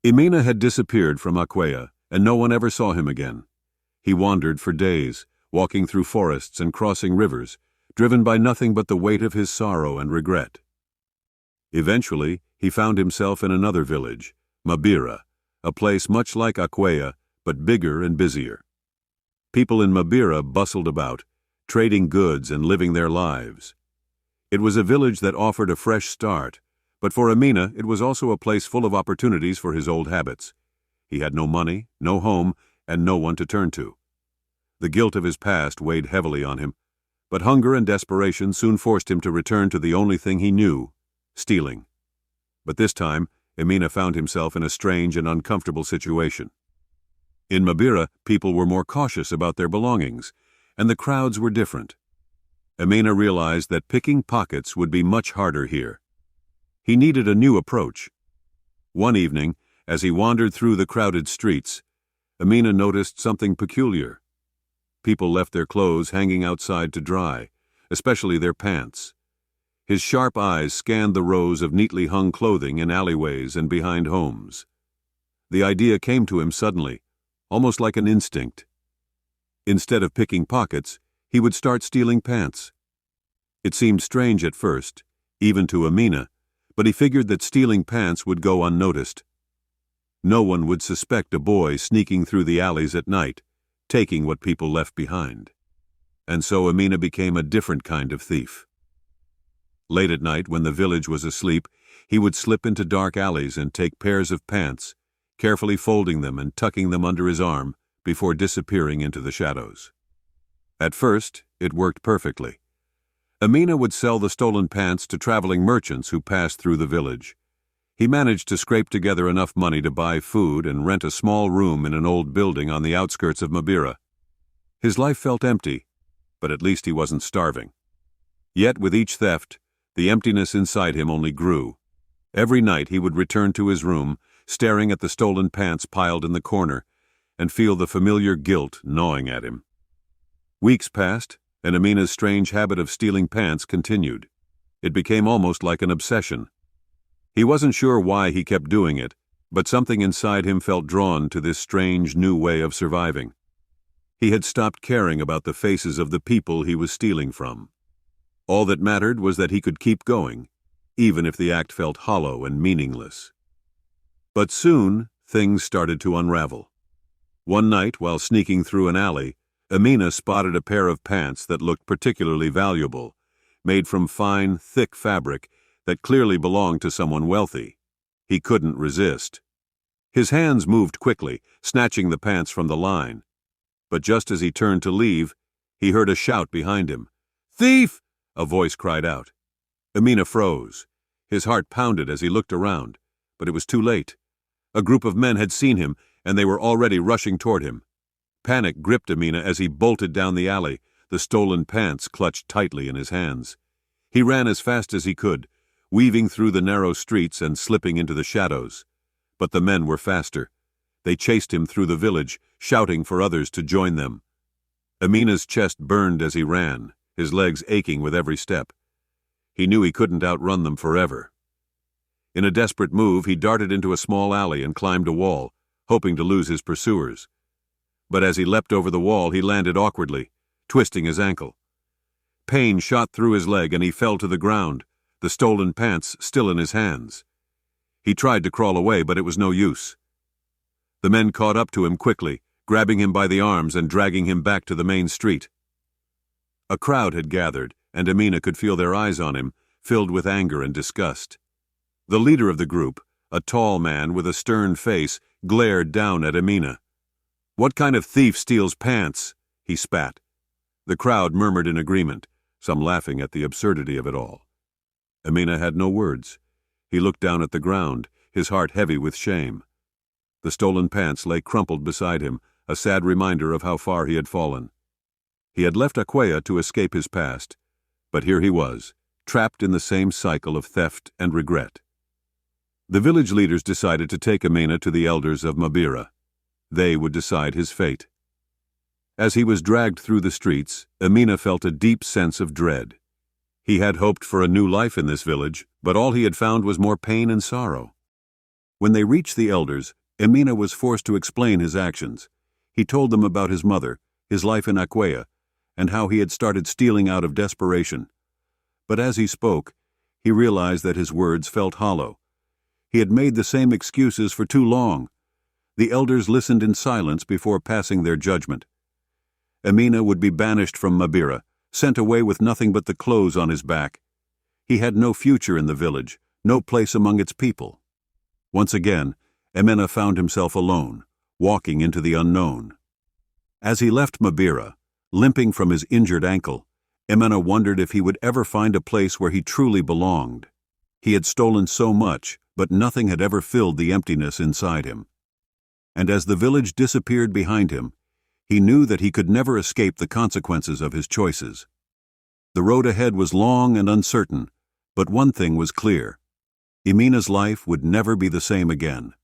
Emina had disappeared from Aquea, and no one ever saw him again. He wandered for days, walking through forests and crossing rivers, driven by nothing but the weight of his sorrow and regret. Eventually, he found himself in another village, Mabira, a place much like Aquea, but bigger and busier. People in Mabira bustled about, trading goods and living their lives. It was a village that offered a fresh start, but for Emina it was also a place full of opportunities for his old habits. He had no money, no home, and no one to turn to. The guilt of his past weighed heavily on him, but hunger and desperation soon forced him to return to the only thing he knew, stealing. But this time, Emina found himself in a strange and uncomfortable situation. In Mabira, people were more cautious about their belongings, and the crowds were different. Emina realized that picking pockets would be much harder here. He needed a new approach. One evening, as he wandered through the crowded streets, Emina noticed something peculiar. People left their clothes hanging outside to dry, especially their pants. His sharp eyes scanned the rows of neatly hung clothing in alleyways and behind homes. The idea came to him suddenly, almost like an instinct. Instead of picking pockets, he would start stealing pants. It seemed strange at first, even to Emina, but he figured that stealing pants would go unnoticed. No one would suspect a boy sneaking through the alleys at night, taking what people left behind. And so Emina became a different kind of thief. Late at night, when the village was asleep, he would slip into dark alleys and take pairs of pants, carefully folding them and tucking them under his arm before disappearing into the shadows. At first, it worked perfectly. Emina would sell the stolen pants to traveling merchants who passed through the village. He managed to scrape together enough money to buy food and rent a small room in an old building on the outskirts of Mabira. His life felt empty, but at least he wasn't starving. Yet with each theft, the emptiness inside him only grew. Every night he would return to his room, staring at the stolen pants piled in the corner, and feel the familiar guilt gnawing at him. Weeks passed, and Emina's strange habit of stealing pants continued. It became almost like an obsession. He wasn't sure why he kept doing it, but something inside him felt drawn to this strange new way of surviving. He had stopped caring about the faces of the people he was stealing from. All that mattered was that he could keep going, even if the act felt hollow and meaningless. But soon, things started to unravel. One night, while sneaking through an alley, Emina spotted a pair of pants that looked particularly valuable, made from fine, thick fabric that clearly belonged to someone wealthy. He couldn't resist. His hands moved quickly, snatching the pants from the line. But just as he turned to leave, he heard a shout behind him. "Thief!" a voice cried out. Emina froze. His heart pounded as he looked around, but it was too late. A group of men had seen him, and they were already rushing toward him. Panic gripped Emina as he bolted down the alley, the stolen pants clutched tightly in his hands. He ran as fast as he could, weaving through the narrow streets and slipping into the shadows. But the men were faster. They chased him through the village, shouting for others to join them. Emina's chest burned as he ran, his legs aching with every step. He knew he couldn't outrun them forever. In a desperate move, he darted into a small alley and climbed a wall, hoping to lose his pursuers. But as he leapt over the wall, he landed awkwardly, twisting his ankle. Pain shot through his leg and he fell to the ground, the stolen pants still in his hands. He tried to crawl away, but it was no use. The men caught up to him quickly, grabbing him by the arms and dragging him back to the main street. A crowd had gathered, and Emina could feel their eyes on him, filled with anger and disgust. The leader of the group, a tall man with a stern face, glared down at Emina. "What kind of thief steals pants?" he spat. The crowd murmured in agreement, some laughing at the absurdity of it all. Emina had no words. He looked down at the ground, his heart heavy with shame. The stolen pants lay crumpled beside him, a sad reminder of how far he had fallen. He had left Aquea to escape his past, but here he was, trapped in the same cycle of theft and regret. The village leaders decided to take Emina to the elders of Mabira. They would decide his fate. As he was dragged through the streets, Emina felt a deep sense of dread. He had hoped for a new life in this village, but all he had found was more pain and sorrow. When they reached the elders, Emina was forced to explain his actions. He told them about his mother, his life in Aquea, and how he had started stealing out of desperation. But as he spoke, he realized that his words felt hollow. He had made the same excuses for too long. The elders listened in silence before passing their judgment. Emina would be banished from Mabira, sent away with nothing but the clothes on his back. He had no future in the village, no place among its people. Once again, Emina found himself alone, walking into the unknown. As he left Mabira, limping from his injured ankle, Emina wondered if he would ever find a place where he truly belonged. He had stolen so much, but nothing had ever filled the emptiness inside him. And as the village disappeared behind him, he knew that he could never escape the consequences of his choices. The road ahead was long and uncertain, but one thing was clear. Emina's life would never be the same again.